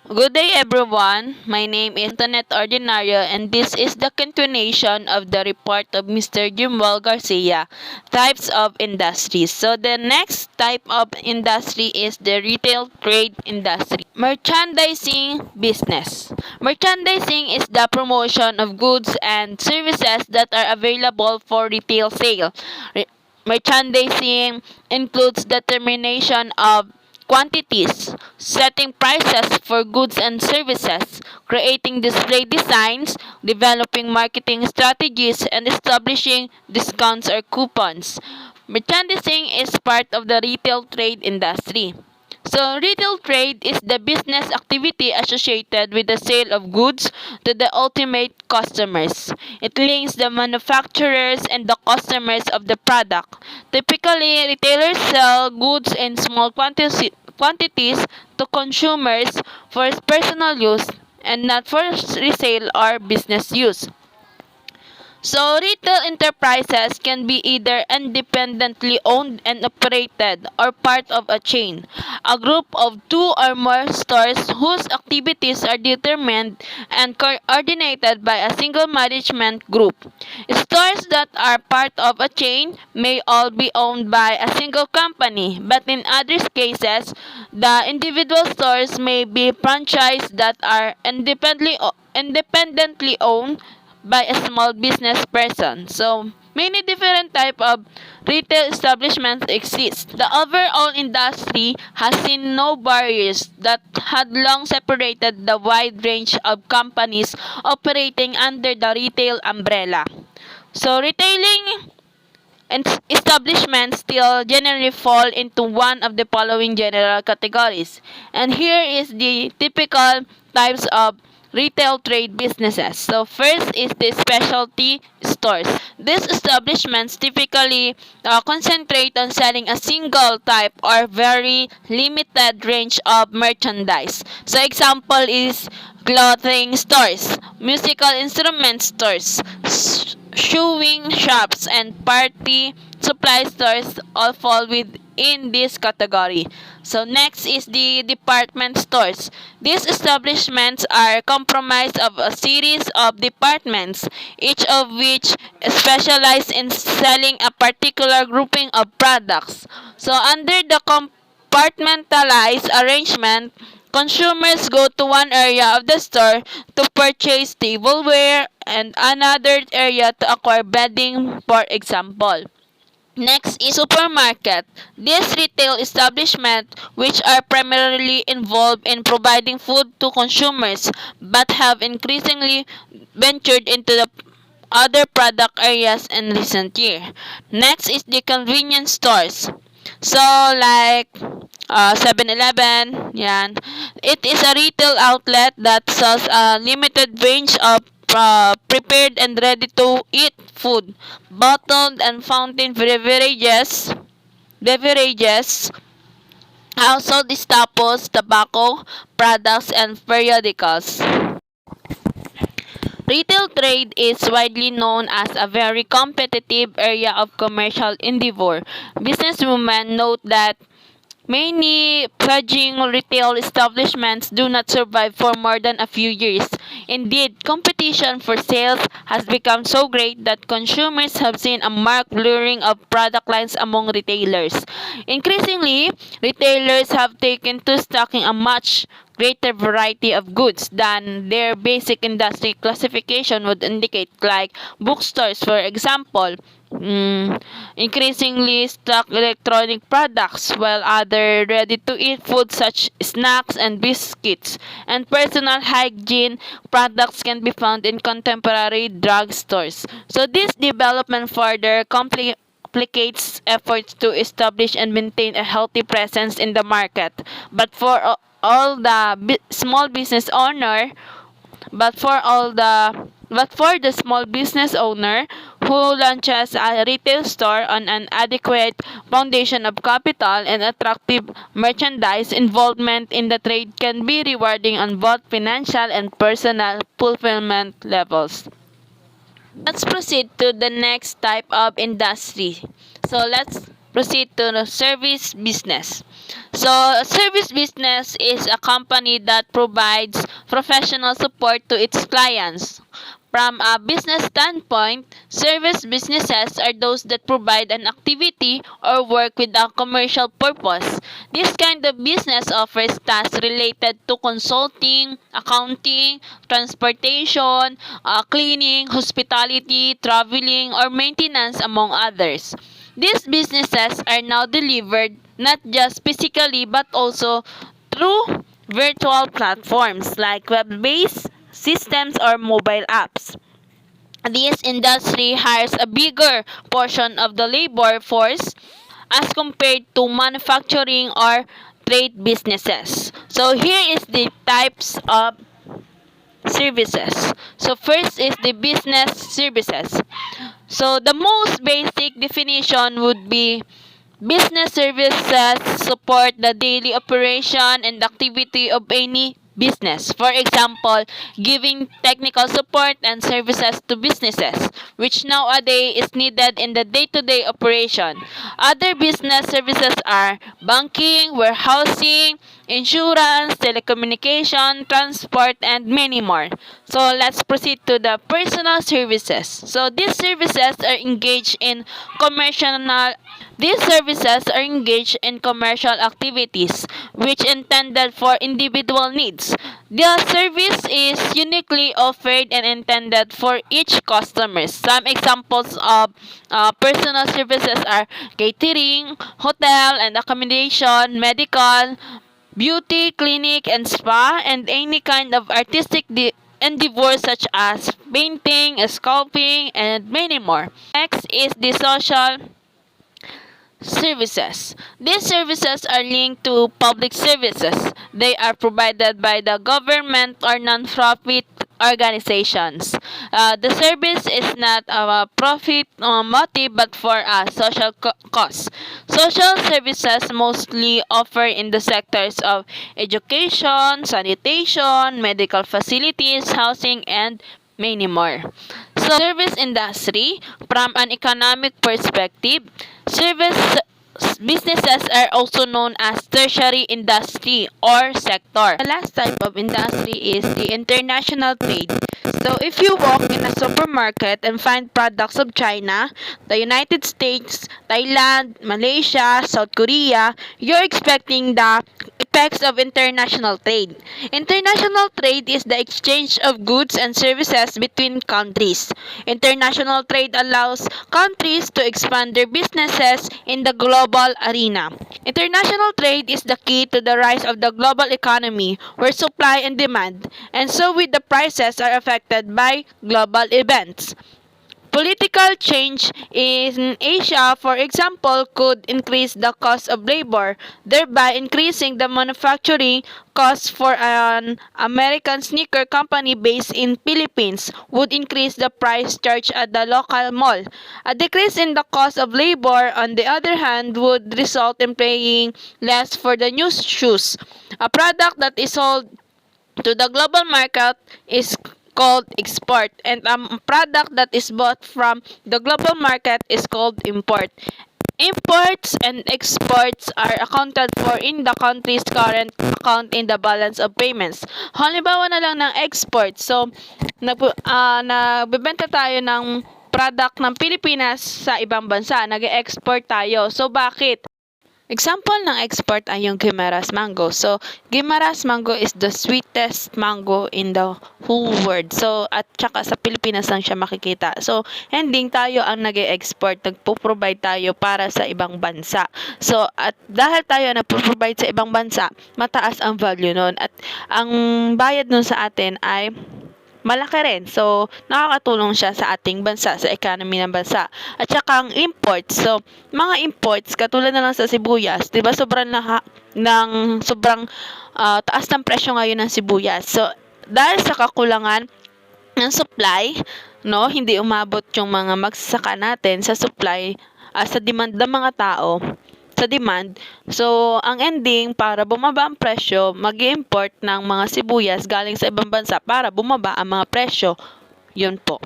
Good day everyone. My name is Antoinette Ordinario and this is the continuation of the report of Mr. Jimwell Garcia, Types of Industries. So the next type of industry is the retail trade industry. Merchandising business. Merchandising is the promotion of goods and services that are available for retail sale. Merchandising includes determination of quantities, setting prices for goods and services, creating display designs, developing marketing strategies, and establishing discounts or coupons. Merchandising is part of the retail trade industry. So, retail trade is the business activity associated with the sale of goods to the ultimate customers. It links the manufacturers and the customers of the product. Typically, retailers sell goods in small quantities to consumers for personal use and not for resale or business use. So, retail enterprises can be either independently owned and operated or part of a chain, a group of two or more stores whose activities are determined and coordinated by a single management group. Stores that are part of a chain may all be owned by a single company, but in other cases, the individual stores may be franchised that are independently owned by a small business person. So, many different type of retail establishments exist. The overall industry has seen no barriers that had long separated the wide range of companies operating under the retail umbrella. So, retailing and establishments still generally fall into one of the following general categories. And here is the typical types of retail trade businesses. So first is the specialty stores. These establishments typically concentrate on selling a single type or very limited range of merchandise. So example is clothing stores, musical instrument stores, shoeing shops, and party supply stores all fall within this category. So next is the department stores. These establishments are comprised of a series of departments, each of which specialize in selling a particular grouping of products. So under the compartmentalized arrangement, consumers go to one area of the store to purchase tableware and another area to acquire bedding, for example. Next is supermarket. These retail establishments, which are primarily involved in providing food to consumers, but have increasingly ventured into the other product areas in recent years. Next is the convenience stores. So, like 7-Eleven, yan. It is a retail outlet that sells a limited range of prepared and ready-to-eat food, bottled and fountain beverages, household staples, tobacco products, and periodicals. Retail trade is widely known as a very competitive area of commercial endeavor. Businesswomen note that many fledgling retail establishments do not survive for more than a few years. Indeed, competition for sales has become so great that consumers have seen a marked blurring of product lines among retailers. Increasingly, retailers have taken to stocking a much greater variety of goods than their basic industry classification would indicate, like bookstores, for example. Increasingly stock electronic products, while other ready-to-eat foods such snacks and biscuits and personal hygiene products can be found in contemporary drugstores. So this development further complicates efforts to establish and maintain a healthy presence in the market. But for all the small business owner but for the small business owner who launches a retail store on an adequate foundation of capital and attractive merchandise, involvement in the trade can be rewarding on both financial and personal fulfillment levels. Let's proceed to the next type of industry. So let's proceed to the service business. So, a service business is a company that provides professional support to its clients. From a business standpoint, service businesses are those that provide an activity or work with a commercial purpose. This kind of business offers tasks related to consulting, accounting, transportation, cleaning, hospitality, traveling, or maintenance, among others. These businesses are now delivered not just physically but also through virtual platforms like web-based systems or mobile apps. This industry hires a bigger portion of the labor force as compared to manufacturing or trade businesses. So here is the types of services. So first is the business services. So the most basic definition would be business services support the daily operation and activity of any business. For example, giving technical support and services to businesses, which nowadays is needed in the day-to-day operation. Other business services are banking, warehousing, insurance, telecommunication, transport, and many more. So let's proceed to the personal services. So these services are engaged in commercial these services are engaged in commercial activities which intended for individual needs. The service is uniquely offered and intended for each customer. Some examples of personal services are catering, hotel and accommodation, medical, beauty, clinic and spa, and any kind of artistic endeavors such as painting, sculpting, and many more. Next is the social services. These services are linked to public services. They are provided by the government or non-profit organizations. The service is not a profit motive but for a social cause. Social services mostly offer in the sectors of education, sanitation, medical facilities, housing, and many more. So, service industry, from an economic perspective, service businesses are also known as tertiary industry or sector. The last type of industry is the international trade. So if you walk in a supermarket and find products of China, the United States, Thailand, Malaysia, South Korea, you're expecting the effects of international trade. International trade is the exchange of goods and services between countries. International trade allows countries to expand their businesses in the global arena. International trade is the key to the rise of the global economy where supply and demand, and so with the prices are affected by global events. Political change in Asia, for example, could increase the cost of labor, thereby increasing the manufacturing cost for an American sneaker company based in Philippines would increase the price charged at the local mall. A decrease in the cost of labor, on the other hand, would result in paying less for the new shoes. A product that is sold to the global market is called export, and a product that is bought from the global market is called import. Imports and exports are accounted for in the country's current account in the balance of payments. Halimbawa na lang ng export. So, nagbebenta tayo ng product ng Pilipinas sa ibang bansa. Nag-export tayo. So, bakit? Example ng export ay yung Guimaras mango. So, Guimaras mango is the sweetest mango in the whole world. So, at saka sa Pilipinas lang siya makikita. So, ending tayo ang nag-export, nagpo-provide tayo para sa ibang bansa. So, at dahil tayo nagpo-provide sa ibang bansa, mataas ang value nun. At ang bayad nun sa atin ay malaki rin. So, nakakatulong siya sa ating bansa, sa economy ng bansa. At saka ang imports. So, mga imports, katulad na lang sa sibuyas, 'di ba sobrang taas ng presyo ngayon ng sibuyas. So, dahil sa kakulangan ng supply, no, hindi umabot yung mga magsasaka natin sa supply, sa demand ng mga tao, sa demand. So, ang ending, para bumaba ang presyo, mag-import ng mga sibuyas galing sa ibang bansa para bumaba ang mga presyo. Yun po.